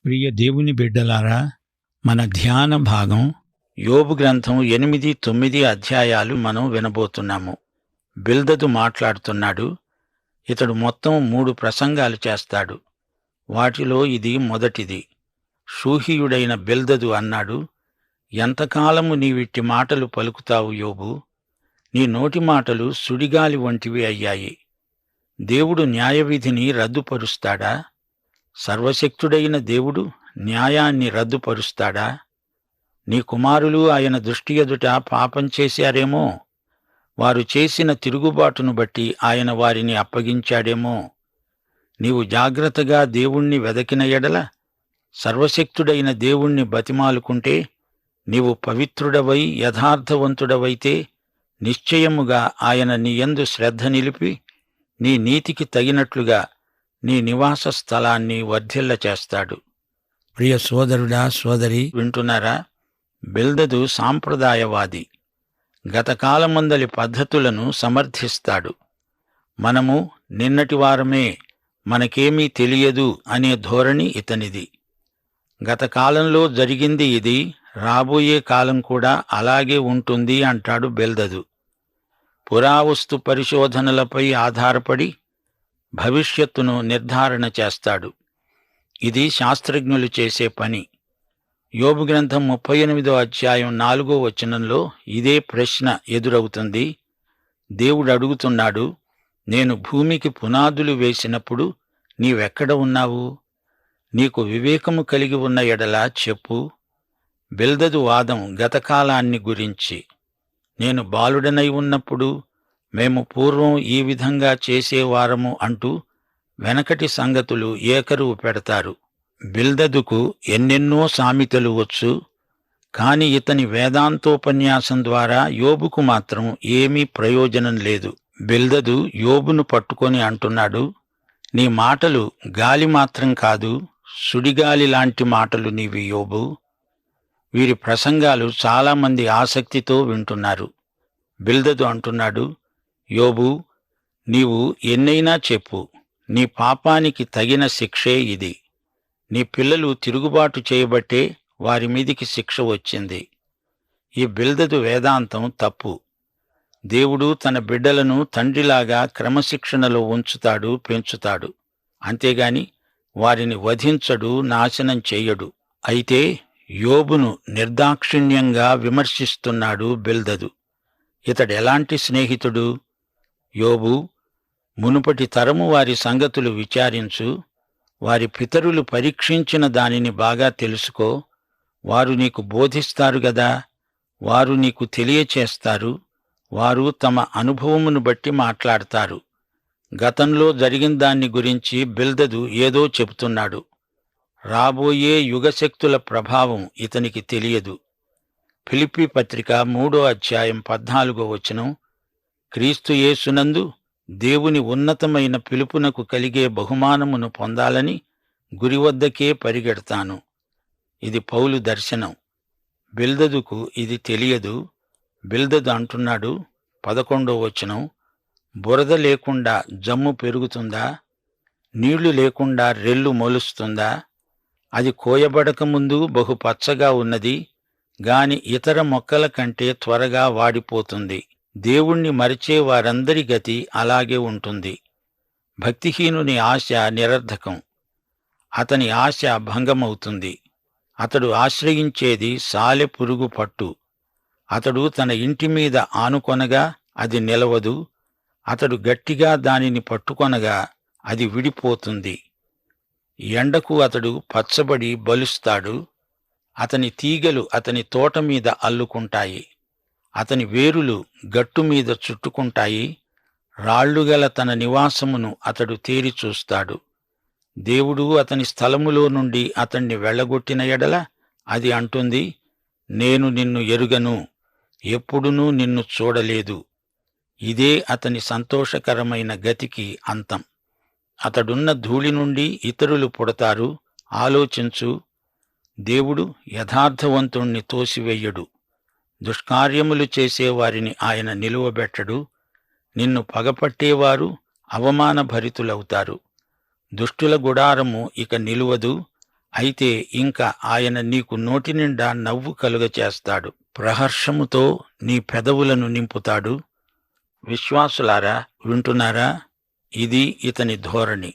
ప్రియ దేవుని బిడ్డలారా, మన ధ్యాన భాగం యోబు గ్రంథం 8, 9 అధ్యాయాలు మనం వినబోతున్నాము. బిల్దదు మాట్లాడుతున్నాడు. ఇతడు మొత్తం 3 ప్రసంగాలు చేస్తాడు. వాటిలో ఇది మొదటిది. షూహీయుడైన బిల్దదు అన్నాడు, ఎంతకాలము నీవిట్టి మాటలు పలుకుతావు యోబు? నీ నోటి మాటలు సుడిగాలి వంటివి అయ్యాయి. దేవుడు న్యాయవిధిని రద్దుపరుస్తాడా? సర్వశక్తుడైన దేవుడు న్యాయాన్ని రద్దుపరుస్తాడా? నీ కుమారులు ఆయన దృష్టి ఎదుట పాపం చేశారేమో, వారు చేసిన తిరుగుబాటును బట్టి ఆయన వారిని అప్పగించాడేమో. నీవు జాగ్రత్తగా దేవుణ్ణి వెదకిన ఎడల, సర్వశక్తుడైన దేవుణ్ణి బతిమాలుకుంటే, నీవు పవిత్రుడవై యథార్థవంతుడవైతే నిశ్చయముగా ఆయన నీయందు శ్రద్ధ నిలిపి నీ నీతికి తగినట్లుగా నీ నివాస స్థలాన్ని వర్ధిల్ల చేస్తాడు. ప్రియ సోదరుడా, సోదరి, వింటున్నారా? బిల్దదు సాంప్రదాయవాది. గతకాలమందలి పద్ధతులను సమర్థిస్తాడు. మనము నిన్నటి వారమే, మనకేమీ తెలియదు అనే ధోరణి ఇతనిది. గతకాలంలో జరిగింది ఇది, రాబోయే కాలం కూడా అలాగే ఉంటుంది అంటాడు బిల్దదు. పురావస్తు పరిశోధనలపై ఆధారపడి భవిష్యత్తును నిర్ధారణ చేస్తాడు. ఇది శాస్త్రజ్ఞులు చేసే పని. యోబు గ్రంథం 38వ అధ్యాయం 4వ వచనంలో ఇదే ప్రశ్న ఎదురవుతుంది. దేవుడు అడుగుతున్నాడు, నేను భూమికి పునాదులు వేసినప్పుడు నీవెక్కడ ఉన్నావు? నీకు వివేకము కలిగి ఉన్న ఎడల చెప్పు. బిల్దదు వాదం గతకాలాన్ని గురించి. నేను బాలుడనై ఉన్నప్పుడు మేము పూర్వం ఈ విధంగా చేసేవారము అంటూ వెనకటి సంగతులు ఏకరువు పెడతారు. బిల్దదుకు ఎన్నెన్నో సామెతలు వచ్చు, కాని ఇతని వేదాంతోపన్యాసం ద్వారా యోబుకు మాత్రం ఏమీ ప్రయోజనం లేదు. బిల్దదు యోబును పట్టుకొని అంటున్నాడు, నీ మాటలు గాలి మాత్రం కాదు, సుడిగాలి లాంటి మాటలు నీవి యోబు. వీరి ప్రసంగాలు చాలామంది ఆసక్తితో వింటున్నారు. బిల్దదు అంటున్నాడు, యోబు, నీవు ఎన్నైనా చెప్పు, నీ పాపానికి తగిన శిక్షే ఇది. నీ పిల్లలు తిరుగుబాటు చేయబట్టే వారి మీదికి శిక్ష వచ్చింది. ఈ బిల్దదు వేదాంతం తప్పు. దేవుడు తన బిడ్డలను తండ్రిలాగా క్రమశిక్షణలో ఉంచుతాడు, పెంచుతాడు. అంతేగాని వారిని వధించడు, నాశనం చెయ్యడు. అయితే యోబును నిర్దాక్షిణ్యంగా విమర్శిస్తున్నాడు బిల్దదు. ఇతడెలాంటి స్నేహితుడు? యోబు, మునుపటి తరము వారి సంగతులు విచారించు, వారి పితరులు పరీక్షించిన దానిని బాగా తెలుసుకో. వారు నీకు బోధిస్తారు గదా, వారు నీకు తెలియచేస్తారు. వారు తమ అనుభవమును బట్టి మాట్లాడతారు. గతంలో జరిగిన దాన్ని గురించి బిల్దదు ఏదో చెబుతున్నాడు. రాబోయే యుగశక్తుల ప్రభావం ఇతనికి తెలియదు. ఫిలిప్పీ పత్రిక 3వ అధ్యాయం 14వ వచనం, క్రీస్తు యేసునందు దేవుని ఉన్నతమైన పిలుపునకు కలిగే బహుమానమును పొందాలని గురివద్దకే పరిగెడతాను. ఇది పౌలు దర్శనం. బిల్దదుకు ఇది తెలియదు. బిల్దదు అంటున్నాడు, 11వ వచనం, బురద లేకుండా జమ్ము పెరుగుతుందా? నీళ్లు లేకుండా రెల్లు మొలుస్తుందా? అది కోయబడకముందు బహు పచ్చగా ఉన్నది, గాని ఇతర మొక్కల కంటే త్వరగా వాడిపోతుంది. దేవుణ్ణి మరిచే వారందరి గతి అలాగే ఉంటుంది. భక్తిహీనుని ఆశ నిరర్ధకం. అతని ఆశ భంగమవుతుంది. అతడు ఆశ్రయించేది సాలెపురుగు పట్టు. అతడు తన ఇంటి మీద ఆనుకొనగా అది నిలవదు. అతడు గట్టిగా దానిని పట్టుకొనగా అది విడిపోతుంది. ఎండకు అతడు పచ్చబడి బలుస్తాడు. అతని తీగెలు అతని తోట మీద అల్లుకుంటాయి. అతని వేరులు గట్టుమీద చుట్టుకుంటాయి. రాళ్లుగల తన నివాసమును అతడు తేరి చూస్తాడు. దేవుడు అతని స్థలములో నుండి అతణ్ణి వెళ్ళగొట్టిన ఎడల అది అంటుంది, నేను నిన్ను ఎరుగను, ఎప్పుడునూ నిన్ను చూడలేదు. ఇదే అతని సంతోషకరమైన గతికి అంతం. అతడున్న ధూళి నుండి ఇతరులు పుడతారు. ఆలోచించు. దేవుడు యథార్థవంతుణ్ణి తోసివెయ్యడు. దుష్కార్యములు చేసేవారిని ఆయన నిలువబెట్టడు. నిన్ను పగపట్టేవారు అవమానభరితులవుతారు. దుష్టుల గుడారము ఇక నిలువదు. అయితే ఇంక ఆయన నీకు నోటి నిండా నవ్వు కలుగచేస్తాడు, ప్రహర్షముతో నీ పెదవులను నింపుతాడు. విశ్వాసులారా, వింటున్నారా? ఇది ఇతని ధోరణి.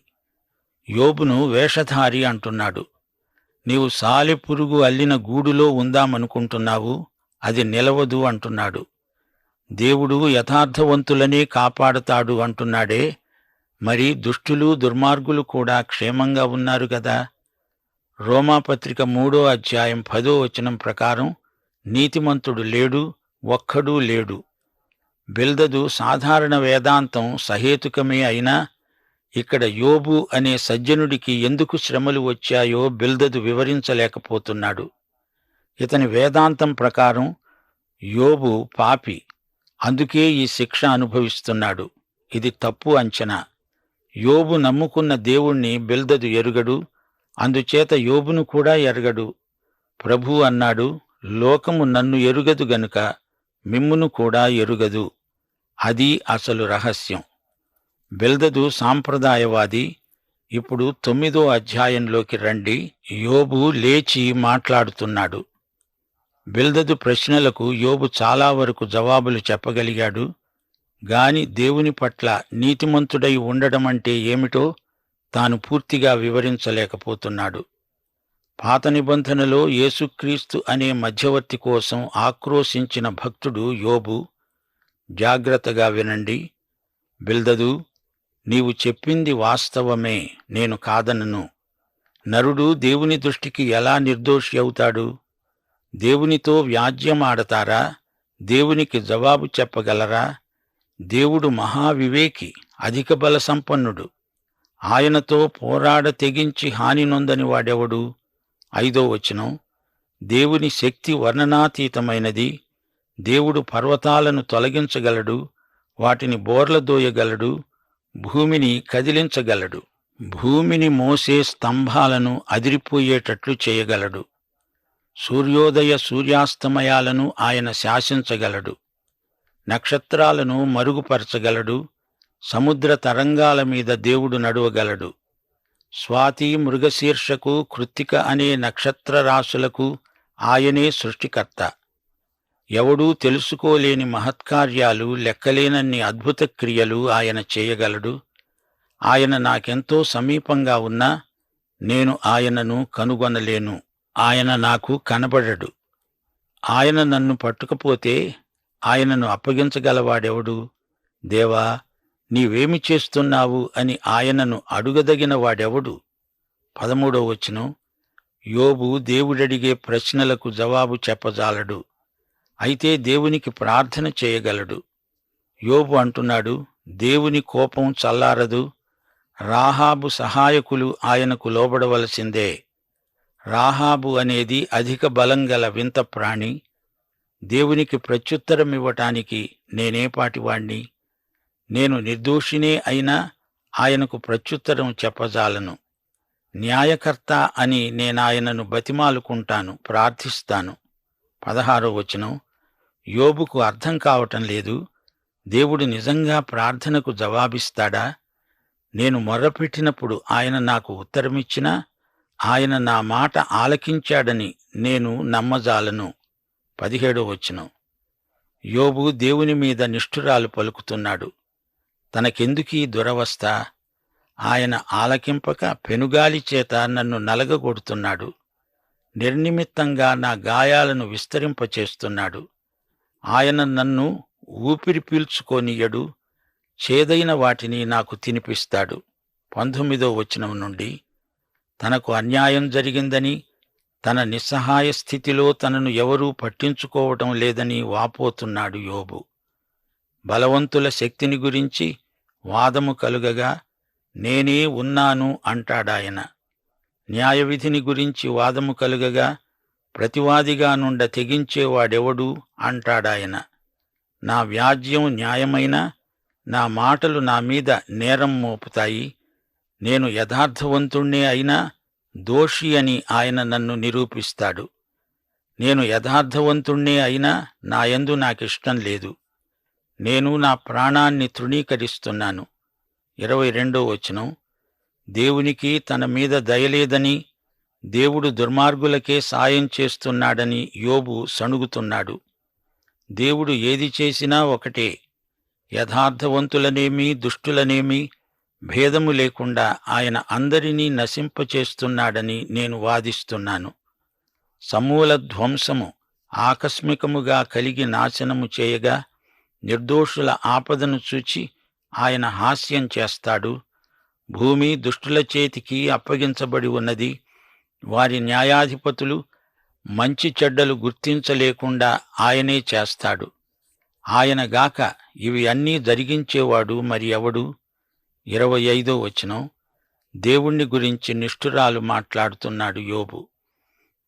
యోబును వేషధారి అంటున్నాడు. నీవు సాలెపురుగు అల్లిన గూడులో ఉందామనుకుంటున్నావు, అది నిలవదు అంటున్నాడు. దేవుడు యథార్థవంతులనే కాపాడతాడు అంటున్నాడే, మరి దుష్టులు దుర్మార్గులు కూడా క్షేమంగా ఉన్నారు గదా. రోమాపత్రిక 3వ అధ్యాయం 10వ వచనం ప్రకారం నీతిమంతుడు లేడు, ఒక్కడూ లేడు. బిల్దదు సాధారణ వేదాంతం సహేతుకమే అయినా ఇక్కడ యోబు అనే సజ్జనుడికి ఎందుకు శ్రమలు వచ్చాయో బిల్దదు వివరించలేకపోతున్నాడు. ఇతని వేదాంతం ప్రకారం యోబు పాపి, అందుకే ఈ శిక్ష అనుభవిస్తున్నాడు. ఇది తప్పు అంచనా. యోబు నమ్ముకున్న దేవుణ్ణి బిల్దదు ఎరుగడు, అందుచేత యోబును కూడా ఎరగడు. ప్రభు అన్నాడు, లోకము నన్ను ఎరుగదు గనుక మిమ్మును కూడా ఎరుగదు. అది అసలు రహస్యం. బిల్దదు సాంప్రదాయవాది. ఇప్పుడు 9వ అధ్యాయంలోకి రండి. యోబు లేచి మాట్లాడుతున్నాడు. బిల్దదు ప్రశ్నలకు యోబు చాలా వరకు జవాబులు చెప్పగలిగాడు. గాని దేవుని పట్ల నీతిమంతుడై ఉండడమంటే ఏమిటో తాను పూర్తిగా వివరించలేకపోతున్నాడు. పాత నిబంధనలో యేసుక్రీస్తు అనే మధ్యవర్తి కోసం ఆక్రోశించిన భక్తుడు యోబు. జాగ్రత్తగా వినండి. బిల్దదు, నీవు చెప్పింది వాస్తవమే, నేను కాదనను. నరుడు దేవుని దృష్టికి ఎలా నిర్దోషి అవుతాడు? దేవునితో వ్యాజ్యమాడతారా? దేవునికి జవాబు చెప్పగలరా? దేవుడు మహావివేకి, అధిక బల సంపన్నుడు. ఆయనతో పోరాడ తెగించి హాని నొందని వాడెవడు? 5వ వచనం, దేవుని శక్తి వర్ణనాతీతమైనది. దేవుడు పర్వతాలను తొలగించగలడు, వాటిని బోర్లదోయగలడు, భూమిని కదిలించగలడు, భూమిని మోసే స్తంభాలను అదిరిపోయేటట్లు చేయగలడు. సూర్యోదయ సూర్యాస్తమయాలను ఆయన శాసించగలడు. నక్షత్రాలను మరుగుపరచగలడు. సముద్ర తరంగాల మీద దేవుడు నడువగలడు. స్వాతి, మృగశీర్షకు, కృత్తిక అనే నక్షత్రరాశులకు ఆయనే సృష్టికర్త. ఎవడూ తెలుసుకోలేని మహత్కార్యాలు, లెక్కలేనన్ని అద్భుత క్రియలు ఆయన చేయగలడు. ఆయన నాకెంతో సమీపంగా ఉన్నా నేను ఆయనను కనుగొనలేను. ఆయన నాకు కనబడడు. ఆయన నన్ను పట్టుకపోతే ఆయనను అప్పగించగలవాడెవడు? దేవా, నీవేమి చేస్తున్నావు అని ఆయనను అడుగదగిన వాడెవడు? 13వ వచనం, యోబు దేవుడడిగే ప్రశ్నలకు జవాబు చెప్పజాలడు. అయితే దేవునికి ప్రార్థన చేయగలడు. యోబు అంటున్నాడు, దేవుని కోపం చల్లారదు. రాహాబు సహాయకులు ఆయనకు లోబడవలసిందే. రాహాబు అనేది అధిక బలం గల వింత ప్రాణి. దేవునికి ప్రత్యుత్తరమివ్వటానికి నేనేపాటివాణ్ణి? నేను నిర్దోషినే అయినా ఆయనకు ప్రత్యుత్తరం చెప్పజాలను. న్యాయకర్త అని నేనాయనను బతిమాలుకుంటాను, ప్రార్థిస్తాను. 16వ వచనం, యోబుకు అర్థం కావటం లేదు. దేవుడు నిజంగా ప్రార్థనకు జవాబిస్తాడా? నేను మొర్రపెట్టినప్పుడు ఆయన నాకు ఉత్తరమిచ్చినా ఆయన నా మాట ఆలకించాడని నేను నమ్మజాలను. 17వ వచనం, యోబు దేవుని మీద నిష్ఠురాలు పలుకుతున్నాడు. తనకెందుకీ దురవస్థ? ఆయన ఆలకింపక పెనుగాలి చేత నన్ను నలగగొడుతున్నాడు. నిర్నిమిత్తంగా నా గాయాలను విస్తరింపచేస్తున్నాడు. ఆయన నన్ను ఊపిరి పీల్చుకోనియ్యడు. చేదైన వాటిని నాకు తినిపిస్తాడు. 19వ వచనం నుండి, తనకు అన్యాయం జరిగిందని, తన నిస్సహాయ స్థితిలో తనను ఎవరూ పట్టించుకోవటం లేదని వాపోతున్నాడు యోబు. బలవంతుల శక్తిని గురించి వాదము కలుగగా నేనే ఉన్నాను అంటాడాయన. న్యాయవిధిని గురించి వాదము కలుగగా ప్రతివాదిగా నుండ తెగించేవాడెవడు అంటాడాయన. నా వ్యాజ్యం న్యాయమైనా నా మాటలు నా మీద నేరం మోపుతాయి. నేను యథార్థవంతుణ్ణే అయినా దోషి అని ఆయన నన్ను నిరూపిస్తాడు. నేను యథార్థవంతుణ్ణే అయినా నాయందు నాకిష్టం లేదు. నేను నా ప్రాణాన్ని తృణీకరిస్తున్నాను. 22వ వచనం, దేవునికి తన మీద దయలేదని, దేవుడు దుర్మార్గులకే సాయం చేస్తున్నాడని యోబు సణుగుతున్నాడు. దేవుడు ఏది చేసినా ఒకటే. యథార్థవంతులనేమి దుష్టులనేమి భేదము లేకుండా ఆయన అందరినీ నశింపచేస్తున్నాడని నేను వాదిస్తున్నాను. సమూల ధ్వంసము ఆకస్మికముగా కలిగి నాశనము చేయగా నిర్దోషుల ఆపదను చూచి ఆయన హాస్యం చేస్తాడు. భూమి దుష్టుల చేతికి అప్పగించబడి ఉన్నది. వారి న్యాయాధిపతులు మంచి చెడ్డలు గుర్తించలేకుండా ఆయనే చేస్తాడు. ఆయనగాక ఇవి అన్నీ జరిగించేవాడు మరి ఎవడు? 25వ వచనం. దేవుణ్ణి గురించి నిష్ఠురాలు మాట్లాడుతున్నాడు యోబు.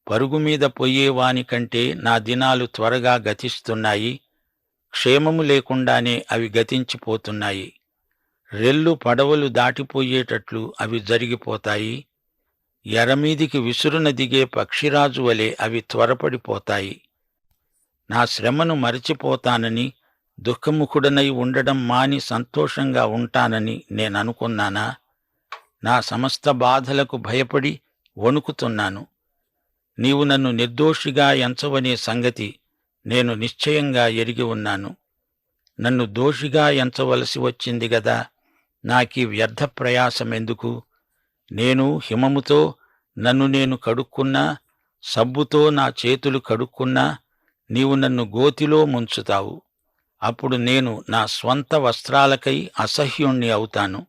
పరుగు మీద పొయ్యేవాని కంటే నా దినాలు త్వరగా గతిస్తున్నాయి. క్షేమము లేకుండానే అవి గతించిపోతున్నాయి. రెల్లు పడవలు దాటిపోయేటట్లు అవి జరిగిపోతాయి. ఎరమీదికి విసురున దిగే పక్షిరాజు వలె అవి త్వరపడిపోతాయి. నా శ్రమను మరచిపోతానని, దుఃఖముఖుడనై ఉండడం మాని సంతోషంగా ఉంటానని నేననుకున్నానా? నా సమస్త బాధలకు భయపడి వణుకుతున్నాను. నీవు నన్ను నిర్దోషిగా ఎంచవనే సంగతి నేను నిశ్చయంగా ఎరిగి ఉన్నాను. నన్ను దోషిగా ఎంచవలసి వచ్చింది గదా, నాకీ వ్యర్థ ప్రయాసమెందుకు? నేను హిమముతో నన్ను నేను కడుక్కున్నా, సబ్బుతో నా చేతులు కడుక్కున్నా, నీవు నన్ను గోతిలో ముంచుతావు. అప్పుడు నేను నా స్వంత వస్త్రాలకై అసహ్యుణ్ణి అవుతాను.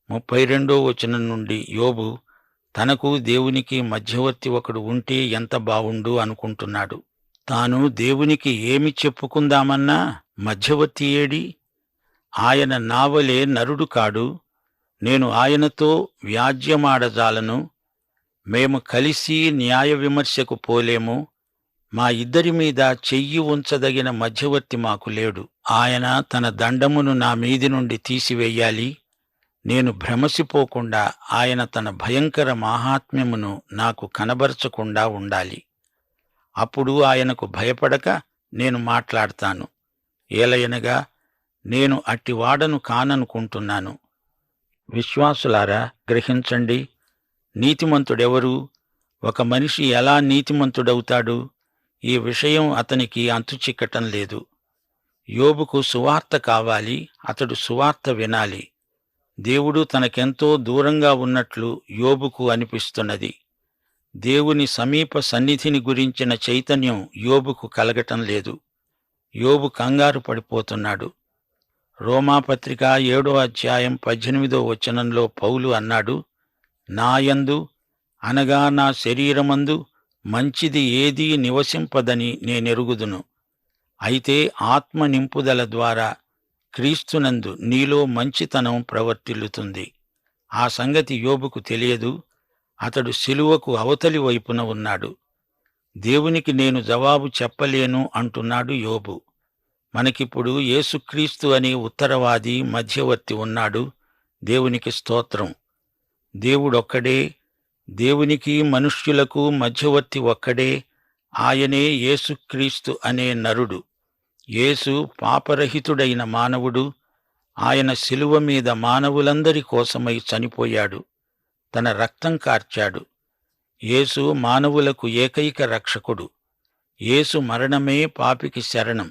32వ వచనం నుండి యోబు తనకు దేవునికి మధ్యవర్తి ఒకడు ఉంటే ఎంత బావుండు అనుకుంటున్నాడు. తాను దేవునికి ఏమి చెప్పుకుందామన్నా మధ్యవర్తి ఏడి? ఆయన నావలే నరుడు కాడు. నేను ఆయనతో వ్యాజ్యమాడజాలను. మేము కలిసి న్యాయ విమర్శకు పోలేము. మా ఇద్దరి మీద చెయ్యి ఉంచదగిన మధ్యవర్తి మాకు లేడు. ఆయన తన దండమును నా మీది నుండి తీసివెయ్యాలి. నేను భ్రమసిపోకుండా ఆయన తన భయంకర మాహాత్మ్యమును నాకు కనబరచకుండా ఉండాలి. అప్పుడు ఆయనకు భయపడక నేను మాట్లాడతాను. ఏలయనగా నేను అట్టివాడను కాననుకుంటున్నాను. విశ్వాసులారా, గ్రహించండి. నీతిమంతుడెవరు? ఒక మనిషి ఎలా నీతిమంతుడవుతాడు? ఈ విషయం అతనికి అంతుచిక్కటం లేదు. యోబుకు సువార్త కావాలి. అతడు సువార్త వినాలి. దేవుడు తనకెంతో దూరంగా ఉన్నట్లు యోబుకు అనిపిస్తున్నది. దేవుని సమీప సన్నిధిని గురించిన చైతన్యం యోబుకు కలగటం లేదు. యోబు కంగారు పడిపోతున్నాడు. రోమాపత్రిక 7వ అధ్యాయం 18వ వచనంలో పౌలు అన్నాడు, నాయందు అనగా నా శరీరమందు మంచిది ఏదీ నివసింపదని నేనెరుగుదును. అయితే ఆత్మ నింపుదల ద్వారా క్రీస్తునందు నీలో మంచితనం ప్రవర్తిల్లుతుంది. ఆ సంగతి యోబుకు తెలియదు. అతడు శిలువకు అవతలి వైపున ఉన్నాడు. దేవునికి నేను జవాబు చెప్పలేను అంటున్నాడు యోబు. మనకిప్పుడు యేసుక్రీస్తు అనే ఉత్తరవాది మధ్యవర్తి ఉన్నాడు. దేవునికి స్తోత్రం. దేవుడొక్కడే. దేవునికి మనుష్యులకు మధ్యవర్తి ఒక్కడే. ఆయనే యేసుక్రీస్తు అనే నరుడు. యేసు పాపరహితుడైన మానవుడు. ఆయన శిలువ మీద మానవులందరి కోసమై చనిపోయాడు. తన రక్తం కార్చాడు. యేసు మానవులకు ఏకైక రక్షకుడు. యేసు మరణమే పాపికి శరణం.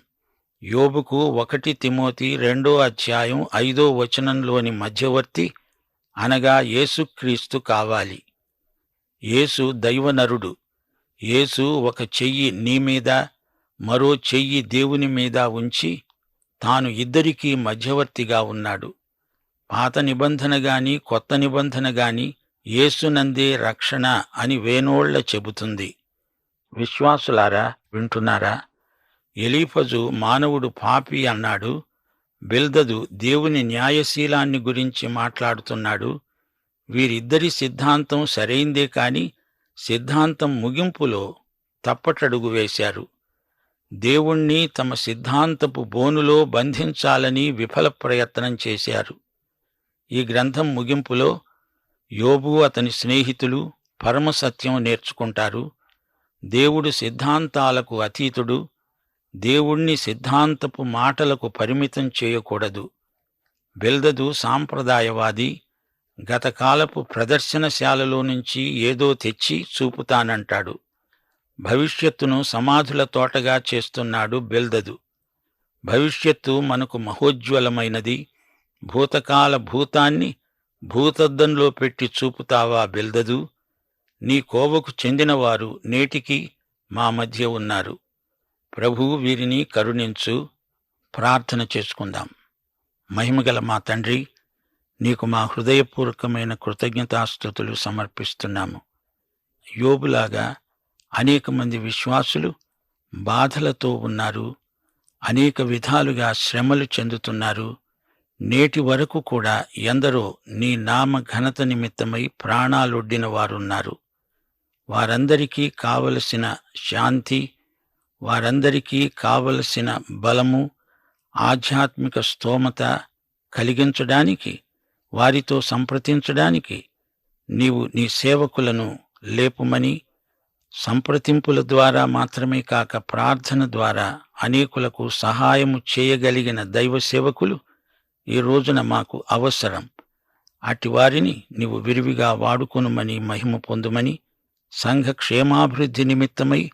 యోబుకు 1 తిమోతి 2వ అధ్యాయం 5వ వచనంలోని మధ్యవర్తి అనగా యేసుక్రీస్తు కావాలి. యేసు దైవనరుడు. యేసు ఒక చెయ్యి నీ మీద, మరో చెయ్యి దేవుని మీద ఉంచి తాను ఇద్దరికీ మధ్యవర్తిగా ఉన్నాడు. పాత నిబంధన గాని కొత్త నిబంధన గాని యేసునందే రక్షణ అని వేనోళ్ల చెబుతుంది. విశ్వాసులారా, వింటున్నారా? ఎలీఫజు మానవుడు పాపి అన్నాడు. బిల్దదు దేవుని న్యాయశీలాన్ని గురించి మాట్లాడుతున్నాడు. వీరిద్దరి సిద్ధాంతం సరైందే కాని సిద్ధాంతం ముగింపులో తప్పటడుగు వేశారు. దేవుణ్ణి తమ సిద్ధాంతపు బోనులో బంధించాలని విఫల ప్రయత్నం చేశారు. ఈ గ్రంథం ముగింపులో యోబు అతని స్నేహితులు పరమసత్యం నేర్చుకుంటారు. దేవుడు సిద్ధాంతాలకు అతీతుడు. దేవుణ్ణి సిద్ధాంతపు మాటలకు పరిమితం చేయకూడదు. బిల్దదు సాంప్రదాయవాది. గతకాలపు ప్రదర్శనశాలలో నుంచి ఏదో తెచ్చి చూపుతానంటాడు. భవిష్యత్తును సమాధుల తోటగా చేస్తున్నాడు బెల్దదు. భవిష్యత్తు మనకు మహోజ్వలమైనది. భూతకాల భూతాన్ని భూతద్దంలో పెట్టి చూపుతావా బెల్దదు? నీ కోవకు చెందినవారు నేటికి మా మధ్య ఉన్నారు. ప్రభువు వీరిని కరుణించు. ప్రార్థన చేసుకుందాం. మహిమగల మా తండ్రి, నీకు మా హృదయపూర్వకమైన కృతజ్ఞతాస్తుతులు సమర్పిస్తున్నాము. యోబులాగా అనేక మంది విశ్వాసులు బాధలతో ఉన్నారు. అనేక విధాలుగా శ్రమలు చెందుతున్నారు. నేటి వరకు కూడా ఎందరో నీ నామ ఘనత నిమిత్తమై ప్రాణాలొడ్డిన వారున్నారు. వారందరికీ కావలసిన శాంతి, వారందరికీ కావలసిన బలము, ఆధ్యాత్మిక స్తోమత కలిగించడానికి, వారితో సంప్రదించడానికి నీవు నీ సేవకులను లేపుమని, సంప్రదింపుల ద్వారా మాత్రమే కాక ప్రార్థన ద్వారా అనేకులకు సహాయము చేయగలిగిన దైవ సేవకులు ఈ రోజున మాకు అవసరం. అట్టి వారిని నీవు విరివిగా వాడుకొనుమని, మహిమ పొందుమని, సంఘ క్షేమాభివృద్ధి నిమిత్తమై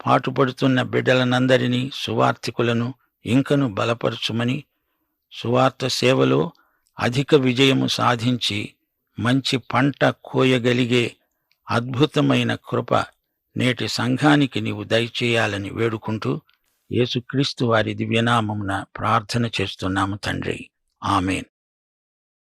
పాటుపడుతున్న బిడ్డలనందరినీ, సువార్థికులను ఇంకను బలపరచుమని, సువార్త సేవలో అధిక విజయము సాధించి మంచి పంట కోయగలిగే అద్భుతమైన కృప నేటి సంఘానికి నీవు దయచేయాలని వేడుకుంటూ యేసుక్రీస్తు వారి దివ్యనామమున ప్రార్థన చేస్తున్నాము తండ్రి. ఆమేన్.